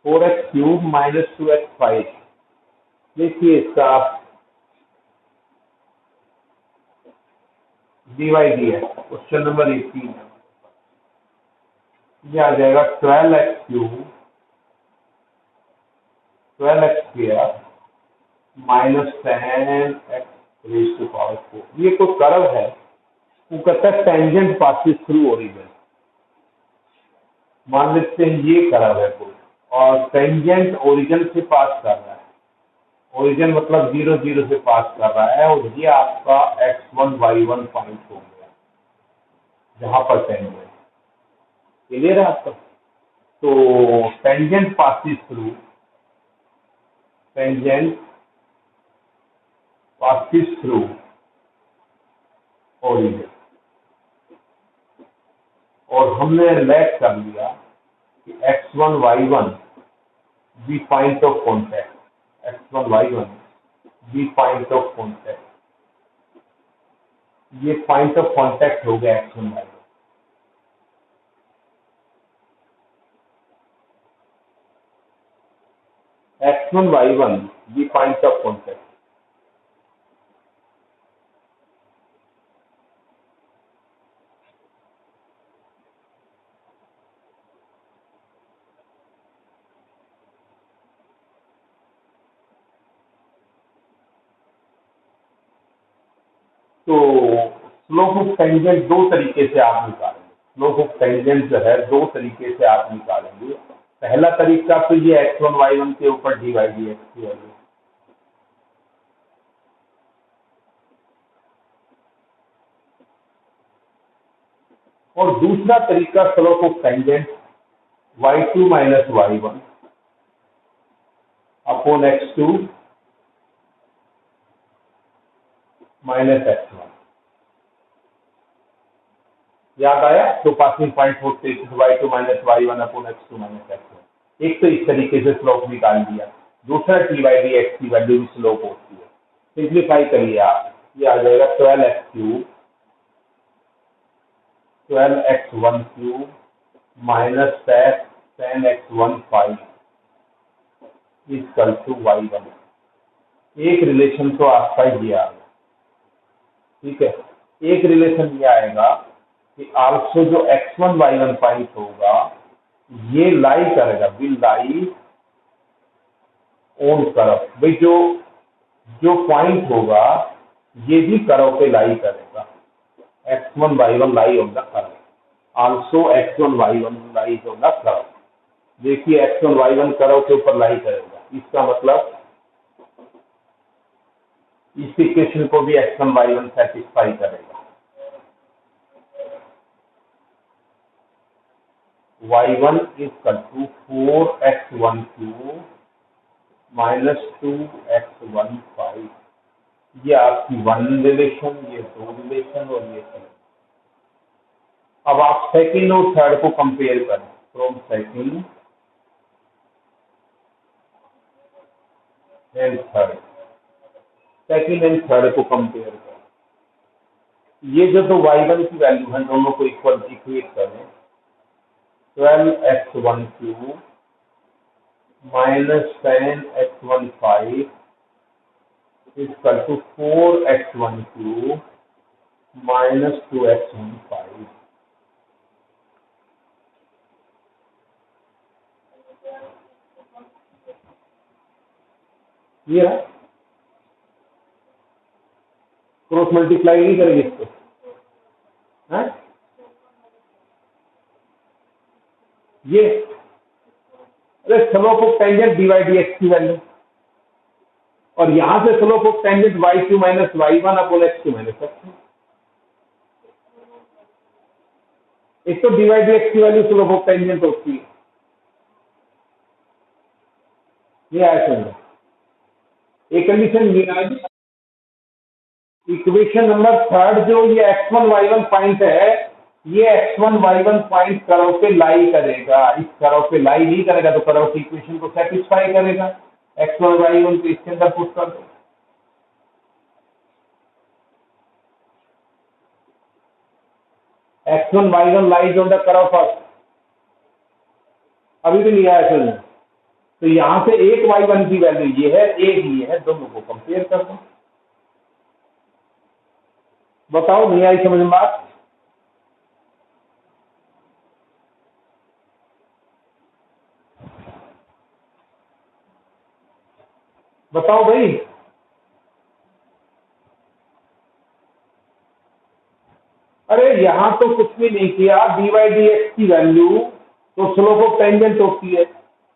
4x³ minus 2x5। देखिए इसका D Y है, क्वेश्चन नंबर 18 है। ये आ जाएगा 12x² माइनस 10x⁴। ये कोई कर्व है, वो कहता है टेंजेंट पासिस थ्रू ओरिजिन। मान लेते हैं ये कर्व है कोई, और टेंजेंट ओरिजिन से पास कर रहा है। ओरिजिन मतलब 0 0 से पास कर रहा है, और ये आपका x1 y1 पॉइंट हो गया जहां पर टेंजेंट। क्लियर है आपका? तो tangent passes through, tangent passes through origin, और हमने लेट कर लिया कि x1 y1 be point of contact, x1 y1 be point of contact. ये पॉइंट ऑफ कॉन्टैक्ट हो गया x1 y1। x1 y1 be point of contact. तो slope of tangent दो तरीके से आप निकालेंगे। स्लोप ऑफ टेंजेंट जो है दो तरीके से आप निकालेंगे। पहला तरीका तो ये x1 y1 के ऊपर dy/dx की वैल्यू, और दूसरा तरीका slope of tangent y2 minus y1 upon x2 minus x1। याद आया? तो पासिंग पॉइंट होते y2 minus y1 upon x2 minus x1। एक तो इस तरीके से स्लोप निकाल दिया, दूसरा dy/dx की वैल्यू भी स्लोप होती है। सिंप्लीफाई करिए आप, ये आ जाएगा 12x1³ minus 10x⁵ equal to y1। एक रिलेशन तो आपका ये आ गया, ठीक है। एक रिलेशन ये आएगा कि आल्सो जो x1 y1 पॉइंट होगा ये लाई करेगा, विल लाई ऑन कर्व। भाई जो जो पॉइंट होगा ये भी कर्व पे लाई करेगा। x1 y1 lie on the curve, also x1 y1 lie on the curve. देखिए x1 y1 कर्व के ऊपर लाई करेगा, इसका मतलब इस इक्वेशन को भी x1 y1 सेटिस्फाई करेगा। y1 equal to 4x1³ minus 2x⁵। ये आपकी वन रिलेशन, ये दो रिलेशन, और ये तीन। अब आप सेकंड और थर्ड को कंपेयर करें। From second and third, second and third को कंपेयर करें। ये जो दो y1 की वैल्यू है दोनों को इक्वल इक्वेट करें। 12x1³ minus 10x⁵ equal to 4x1³ minus 2x⁵। ये क्रॉस मल्टीप्लाई नहीं करेंगे इसको, है? ये अरे स्लोप ऑफ टेंजेंट dy/dx की वैल्यू, और यहां से slope of tangent y2 minus y1 upon x2 minus x1। एक तो dy/dx की वैल्यू स्लोप ऑफ टेंजेंट होती है। ये आया समझो। एक कंडीशन ये आएगी, इक्वेशन नंबर थर्ड जो ये x1 y1 पॉइंट है, ये x1 y1 पॉइंट कर्व पे लाई करेगा। इस कर्व पे लाई नहीं करेगा तो कर्व की इक्वेशन को सेटिस्फाई करेगा। x1 y1 को इसके अंदर पुट कर दो। x1 y1 lies on the curve first. अभी भी नहीं आया समझ। तो यहां से एक y1 की वैल्यू ये है, एक ये है, दोनों को कंपेयर कर दो। बताओ नहीं आई समझ में बात? बताओ भाई। अरे यहाँ तो कुछ भी नहीं किया, dy dx की वैल्यू तो स्लोप ऑफ टेंजेंट होती है,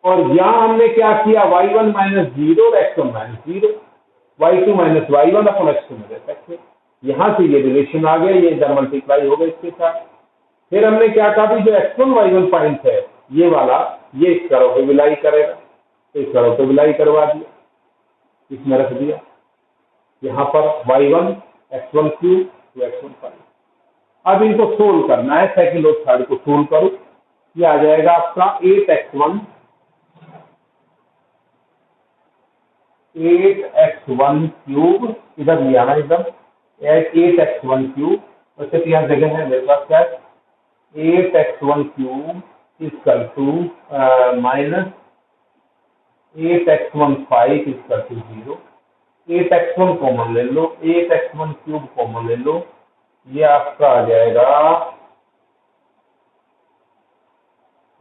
और यहाँ हमने क्या किया, y1 माइनस जीरो और x1 minus zero, y2 minus y1 अपन x2 में रख सकते। यहाँ से ये रिलेशन आ गया, ये इधर मल्टीप्लाई हो गया इसके साथ। फिर हमने क्या कहा भी, जो x1 y1 पॉइंट है ये वाला, ये इस कर्व पे विलाई करेगा, तो इस कर्व पे विलाई करवा दिया, इसमें रख दिया। यहाँ पर y1 x1 cube two x1 point. अब इनको सोल्व करना है, सेकंड और थर्ड को सोल्व करो, ये आ जाएगा आपका 8x1 क्यूब, इधर लिया ना एकदम, 8x1 क्यूब, वैसे तो यहाँ जगह है मेरे पास, क्या 8x1 cube equal to minus 8x1 5 equal to 0। 8x1 common ले लो, 8x1 क्यूब कॉमन ले लो, ये आपका आ जाएगा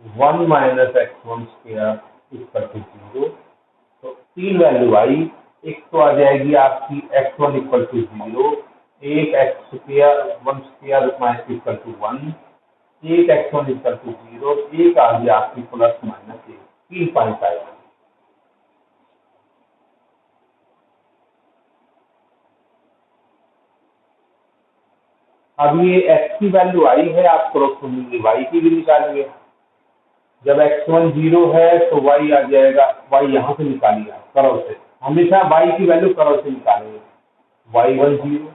1 minus x1 square equal to 0। तो तीन वैल्यू आई, एक तो आ जाएगी आपकी x1 इक्वल टू 0, एक x square 1 square minus equal to 1, एक x1 इक्वल टू 0, एक आ गया आपकी प्लस माइनस 1। 3 पॉइंट आएगा। अब ये x की वैल्यू आई है, आप करोस्पोंडिंगली y की भी निकालिए। जब x1 0 है तो y आ जाएगा, y यहाँ से निकालिए कर्व से, हमेशा y की वैल्यू कर्व से निकालेंगे, y1 0,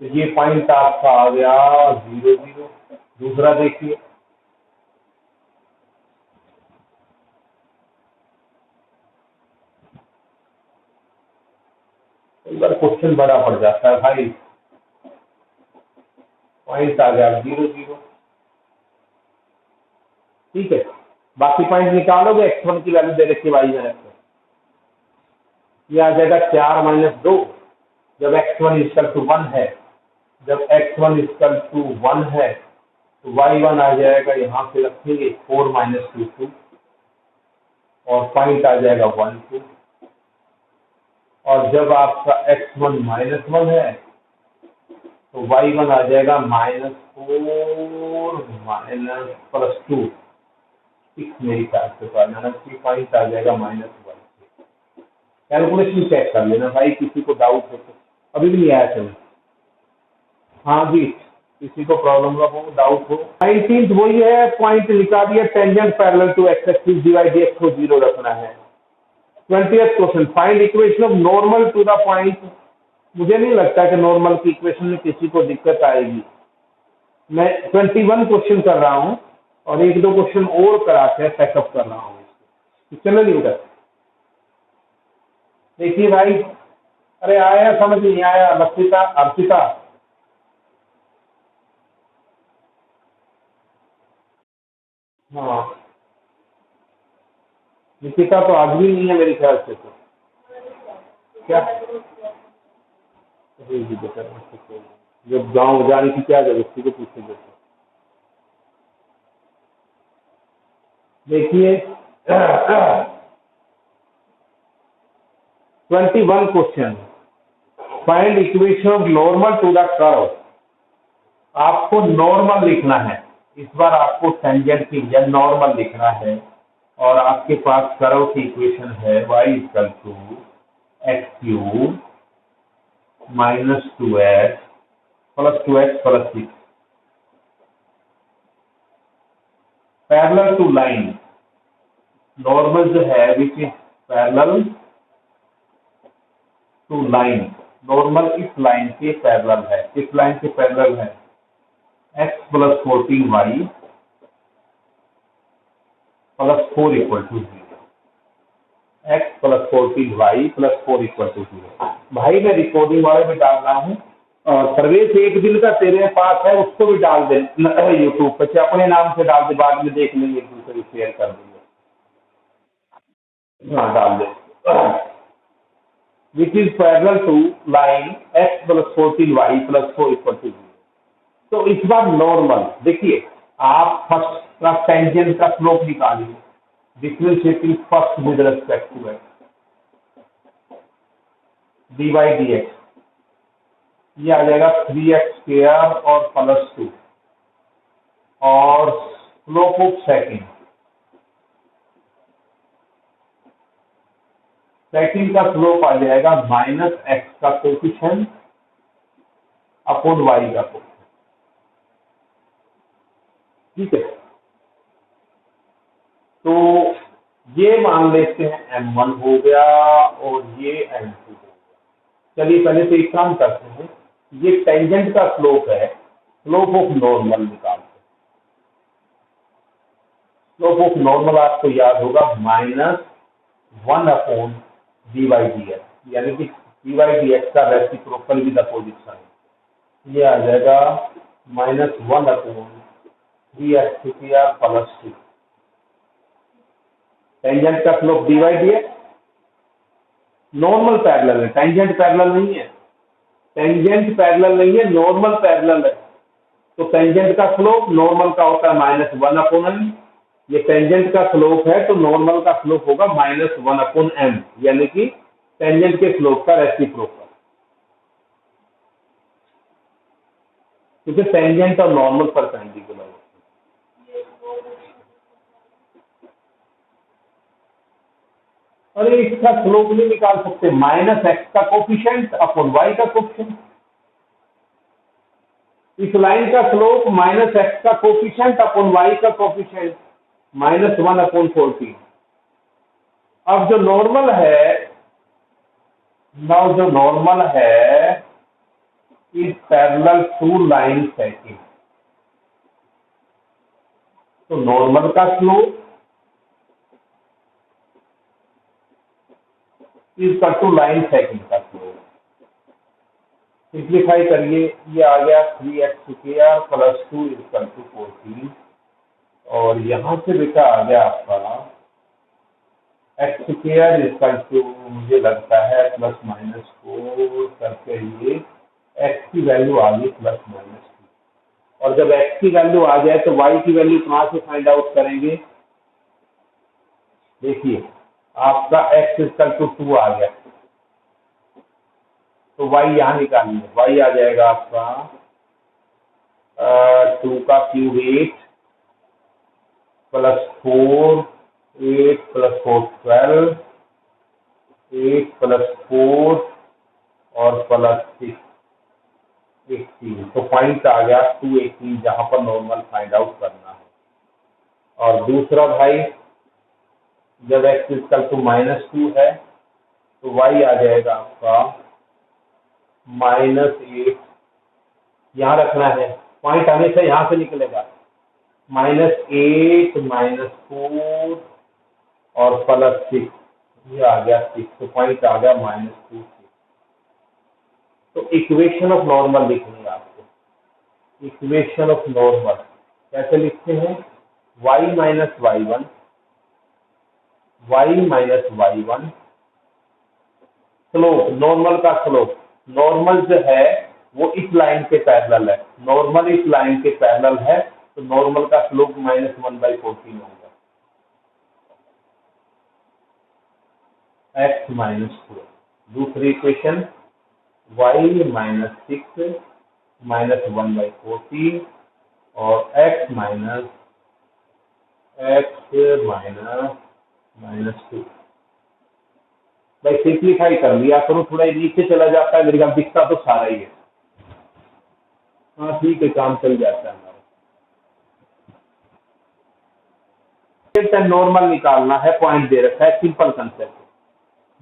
तो ये पॉइंट आपका आ गया 0 0। दूसरा देखिए, एक बार क्वेश्चन बड़ा पड़ जाता है भाई, पॉइंट आ गया 0 0, ठीक है। बाकी पॉइंट निकालोगे, x1 की वैल्यू दे रखी y में, ये आ जाएगा 4 माइनस 2, जब x1 इक्वल टू 1 है, जब x1 इक्वल टू 1 है तो y1 आ जाएगा, यहाँ से रखेंगे 4 माइनस 2 2, और पॉइंट आ जाएगा 1 2, और जब आपका x1 माइनस 1 है तो y1 आ जाएगा माइनस 4 माइनस प्लस 2 6, मेरी ख्याल से पॉइंट आ जाएगा माइनस 1। कैलकुलेशन चेक कर लेना भाई, किसी को डाउट हो तो, अभी भी नहीं आया समझ। हाँ जी, किसी को प्रॉब्लम हो, डाउट हो। 19th वही है, पॉइंट लिखा दिया, tangent parallel to X axis dy dx को 0 रखना है। 20th question, find equation of normal to the point. मुझे नहीं लगता कि नॉर्मल की इक्वेशन में किसी को दिक्कत आएगी। मैं 21 क्वेश्चन कर रहा हूँ और एक दो क्वेश्चन और करा के पैकअप कर रहा हूँ, चलो नहीं उधर। देखिए भाई, अरे आया समझ नहीं आया, अर्पिता अर्पिता हाँ, निकिता तो आज भी नहीं है मेरे ख्याल से, तो क्या जब गांव जाने की क्या जरूरत थी, तो पूछे देते। देखिए 21 question, find equation of normal to the curve. आपको नॉर्मल लिखना है, इस बार आपको टेंजेंट की जगह नॉर्मल लिखना है, और आपके पास कर्व की इक्वेशन है y equal to X cube minus 2x plus 2x plus 6 parallel to line. Normal जो है which is parallel to line, normal इस लाइन के पैरेलल है, इस लाइन के पैरेलल है x plus 14y plus 4 equal to 0, x plus 14y plus 4 equal to 0। भाई मैं रिकॉर्डिंग वाले में डाल रहा हूँ, और सर्वेश एक दिन का तेरे पास है, उसको भी डाल दे यूट्यूब पे, अपने नाम से डाल दे, बाद में देख लेंगे, एक दूसरे को शेयर कर देंगे। हाँ डाल दे, which is parallel to line x plus 14y plus 4 equal to 0। तो इस बार नॉर्मल देखिए, आप फर्स्ट का टेंजेंट का स्लोप निकालिए, differentiating first with respect to x, dy dx, ये आ जाएगा 3x² और प्लस 2, और स्लोप ऑफ सेकंड का स्लोप आ जाएगा माइनस एक्स का कोफिशिएंट अपॉन वाई का कोफिशिएंट। ठीक है, तो ये मान लेते हैं m1 हो गया और ये m2 हो गया। चलिए पहले तो एक काम करते हैं, ये टेंजेंट का स्लोप है, स्लोप ऑफ नॉर्मल निकालते हैं। स्लोप ऑफ नॉर्मल आपको याद होगा -1 अपॉन dy dx, यानी कि dy dx का रेसिप्रोकल विद अपोजिट साइन, ये आ जाएगा -1 अपॉन dx² प्लस 2। टेंजेंट का slope dy dx, normal parallel है, टेंजेंट पैरेलल नहीं है, टेंजेंट पैरेलल नहीं है, नॉर्मल पैरेलल है। तो टेंजेंट का स्लोप नॉर्मल का होता है -1 अपॉन m, ये टेंजेंट का स्लोप है तो नॉर्मल का स्लोप होगा -1 अपॉन m, यानी कि टेंजेंट के स्लोप का रेसिप्रोकल, क्योंकि टेंजेंट और नॉर्मल परपेंडिकुलर होते हैं। अरे इसका स्लोप नहीं निकाल सकते, -x का कोफिशिएंट अपॉन y का कोफिशिएंट, इस लाइन का स्लोप -x का कोफिशिएंट अपॉन y का कोफिशिएंट, -1 अपॉन 14। अब जो नॉर्मल है, नाउ जो नॉर्मल है is parallel to line second, तो नॉर्मल का slope is equal to line second का स्लोप। सिंप्लीफाई करिए, ये आ गया 3x² प्लस 2 इक्वल टू 14, और यहां से बेटा आ गया आपका x² इक्वल टू, मुझे लगता है ±4 करके ये x की वैल्यू आ गई ±2, और जब x की वैल्यू आ जाए तो y की वैल्यू कहां से फाइंड आउट करेंगे? देखिए आपका x इक्वल टू 2 आ गया, तो y यहाँ निकालिए, y आ जाएगा आपका 2 का क्यूब 8 प्लस 4, 8 प्लस 4 12, 8 प्लस 4 और प्लस 6 18, तो पॉइंट आ गया 218, जहां पर नॉर्मल फाइंड आउट करना है। और दूसरा भाई, जब x इक्वल टू -2 है तो y आ जाएगा आपका -8, यहाँ रखना है, पॉइंट हमेशा यहाँ से निकलेगा, -8 -4 और प्लस 6, ये आ गया 6, तो पॉइंट आ गया -2 6। तो इक्वेशन ऑफ नॉर्मल लिखनी है आपको। इक्वेशन ऑफ नॉर्मल कैसे लिखते हैं? y minus y1 slope, normal का स्लोप, नॉर्मल जो है वो इस लाइन के पैरेलल है, नॉर्मल इस लाइन के पैरेलल है, तो नॉर्मल का स्लोप -1/14 होगा, x -4। दूसरी इक्वेशन y माइनस 6 -1/14 और x माइनस -2। भाई सिंप्लीफाई कर लिया करो, थोड़ा नीचे चला जाता है, मेरे ख्याल दिखता तो सारा ही है। हाँ ठीक है, काम चल जाता है हमारा। नॉर्मल निकालना है, पॉइंट दे रखा है, सिंपल कंसेप्ट,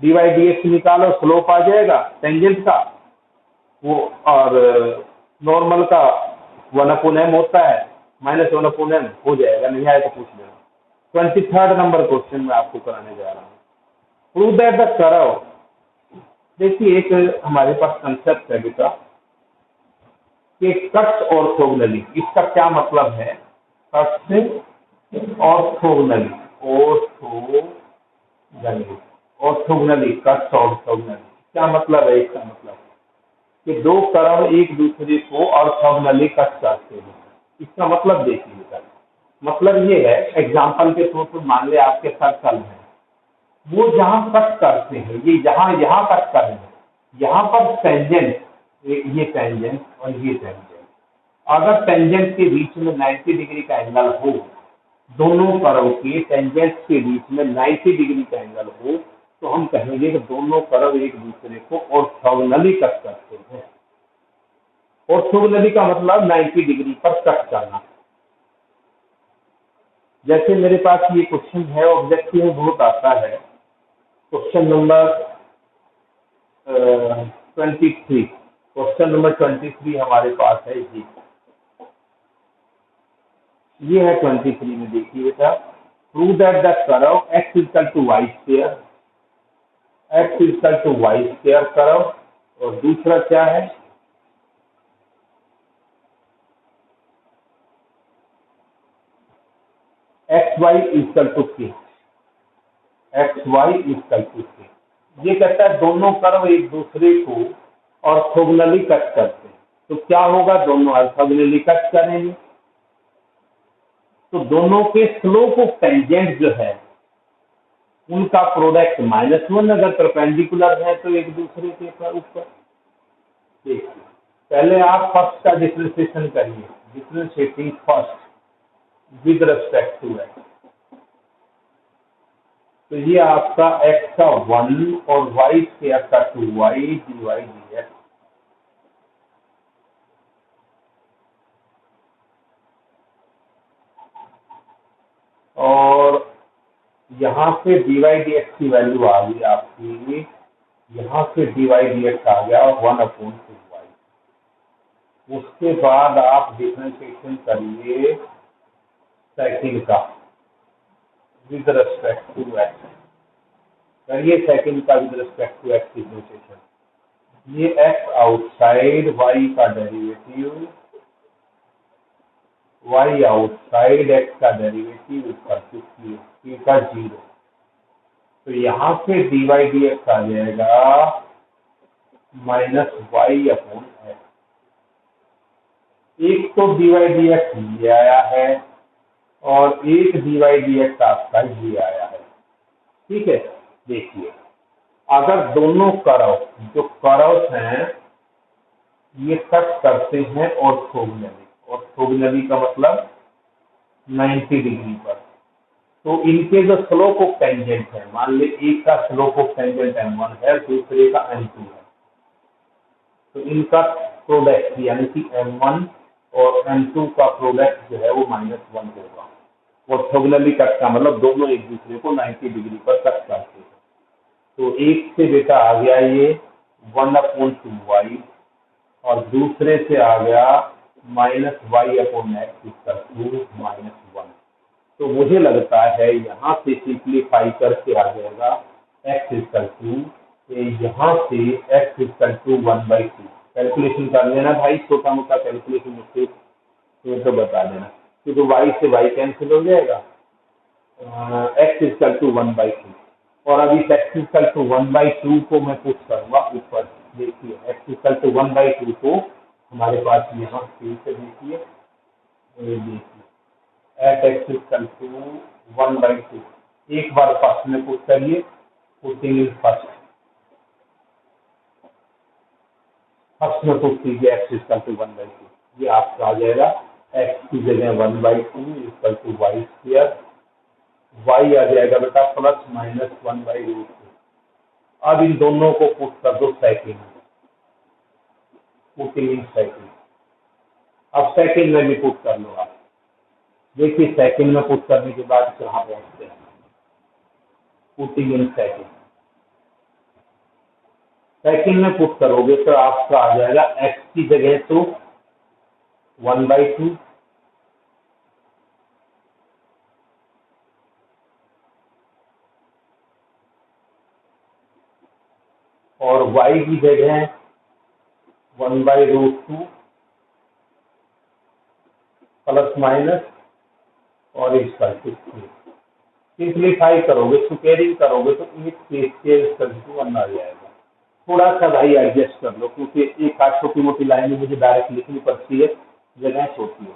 dy dx निकालो, स्लोप आ जाएगा टेंजेंट का वो, और नॉर्मल का 1/m होता है, -1/m हो जाएगा, नहीं आए तो पूछ लेना। 23rd नंबर क्वेश्चन में आपको कराने जा रहा हूँ, प्रूव दैट द कर्व। देखिए एक हमारे पास कंसेप्ट है बेटा कि कट्स ऑर्थोगोनली, इसका क्या मतलब है? कट्स ऑर्थोगोनली, ऑर्थोगोनली गणित ऑर्थोगोनली कट्स ऑर्थोगोनली क्या मतलब है? इसका मतलब कि दो कर्व एक दूसरे को ऑर्थोगोनली कट करते हैं। इसका मतलब देखिएगा, मतलब ये है, एग्जांपल के तौर पर मान ले आपके सर्कल है, वो जहां कट करते हैं, ये यहाँ यहाँ कट कर रहे हैं, यहाँ पर टेंजेंट, ये टेंजेंट और ये टेंजेंट, अगर टेंजेंट के बीच में 90 डिग्री का एंगल हो, दोनों कर्व के टेंजेंट के बीच में 90 डिग्री का एंगल हो, तो हम कहेंगे कि दोनों कर्व एक दूसरे को ऑर्थोगोनली कट करते हैं। ऑर्थोगोनली का मतलब 90 डिग्री पर कट करना। जैसे मेरे पास ये क्वेश्चन है, ऑब्जेक्टिव में बहुत आता है, क्वेश्चन नंबर 23, क्वेश्चन नंबर 23 हमारे पास है जी, ये है 23 में, देखिए बेटा, prove that the curve x equal to Y square, x equal to Y square curve, और दूसरा क्या है, X Y equal to K, X Y equal to K. ये कहता है दोनों कर्व एक दूसरे को ऑर्थोगोनली कट करते हैं, तो क्या होगा, दोनों ऑर्थोगोनली कट करेंगे, तो दोनों के स्लोप ऑफ टेंजेंट जो है उनका प्रोडक्ट -1, अगर परपेंडिकुलर है तो एक दूसरे के ऊपर। देखिए, पहले आप फर्स्ट का डिफरेंशिएशन करिए, differentiating first with respect to X, तो ये आपका x का 1 और y स्क्वायर का 2y dy dx, और यहाँ से dy dx की वैल्यू आ गई आपकी, यहाँ से dy dx आ गया 1/2y। उसके बाद आप डिफरेंशिएशन करिए सेकंड का विद रेस्पेक्ट टू एक्स, करिए सेकंड का with respect to X differentiation, ये x आउटसाइड y का डेरिवेटिव, y आउटसाइड x का डेरिवेटिव इक्वल टू q का 0, तो यहाँ से dy dx आ जाएगा -y/x। एक तो dy dx ये आया है और एक dy dx आपका ये आया है, ठीक है। देखिए, अगर दोनों कर्व, जो कर्व हैं, ये कट करते हैं ऑर्थोगोनली, ऑर्थोगोनली का मतलब 90 डिग्री पर, तो इनके जो स्लोप ऑफ टेंजेंट है, मान ले एक का स्लोप ऑफ टेंजेंट m1 है, दूसरे का m2 है, तो इनका प्रोडक्ट यानी कि m1 और m2 का प्रोडक्ट जो है वो -1 होगा। ऑर्थोगोनली कट का मतलब दोनों एक दूसरे को 90 डिग्री पर कट करते हैं, तो एक से बेटा आ गया ये 1/2y, और दूसरे से आ गया -y/x इक्वल टू -1। तो मुझे लगता है यहाँ से सिंप्लीफाई करके आ जाएगा x इक्वल टू, यहाँ से x इक्वल टू 1/2। कैलकुलेशन कर लेना भाई, छोटा मोटा कैलकुलेशन मुझसे तो बता देना, क्योंकि y से y कैंसिल हो जाएगा, x इक्वल टू 1/2, और अभी x इक्वल टू 1/2 को मैं पुट करूंगा ऊपर। देखिए, x इक्वल टू 1/2 को हमारे पास यहाँ फिर से देखिए, एट x इक्वल टू 1/2, एक बार फर्स्ट में पुट करिए, पुटिंग इन फर्स्ट, फर्स्ट में पुट कीजिए x इक्वल टू 1/2, ये आपका आ जाएगा x की जगह 1/2 equal to Y square, y आ जाएगा बेटा ±1/√2। अब इन दोनों को पुट कर दो सेकंड में, पुटिंग इन सेकंड, अब सेकंड में भी पुट कर लो आप। देखिए, सेकंड में पुट करने के बाद कहाँ पहुंचते हैं, पुटिंग इन सेकंड, सेकंड में पुट करोगे तो आपका आ जाएगा x की जगह तो 1/2, और y की जगह 1/√2 प्लस माइनस और इक्वल टू 3, सिंप्लीफाई करोगे, स्क्वेयरिंग करोगे तो 8 आ जाएगा। थोड़ा सा भाई एडजस्ट कर लो, क्योंकि एक आध छोटी मोटी लाइन मुझे डायरेक्ट लिखनी पड़ती है, जगह छोटी है।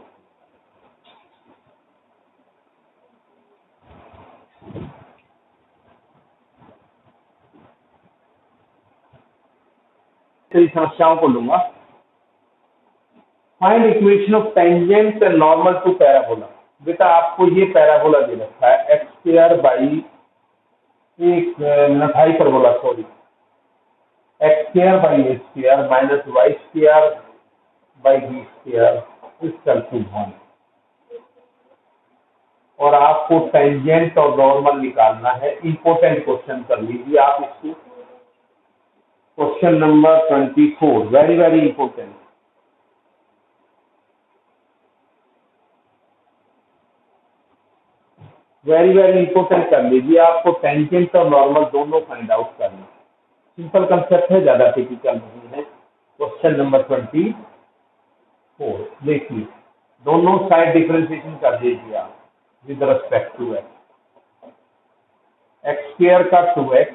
तेरी समस्याओं को लूंगा। Find equation of tangent and normal to parabola. बेटा आपको ये पैराबोला दे रखा है एक्स स्क्वायर बाई एक minute, hyperbola sorry, X square by A square minus Y square by B square equal to 1, और आपको टेंजेंट और नॉर्मल निकालना है। इंपॉर्टेंट क्वेश्चन कर लीजिए आप इसको, question number 24, very very important. Very very important कर लीजिए, आपको टेंजेंट और नॉर्मल दोनों फाइंड आउट करना है। सिंपल कंसेप्ट है, ज्यादा टिपिकल नहीं है। क्वेश्चन नंबर 24 देखिए, दोनों साइड डिफरेंशिएशन कर दीजिए आप with respect to X. X square का 2x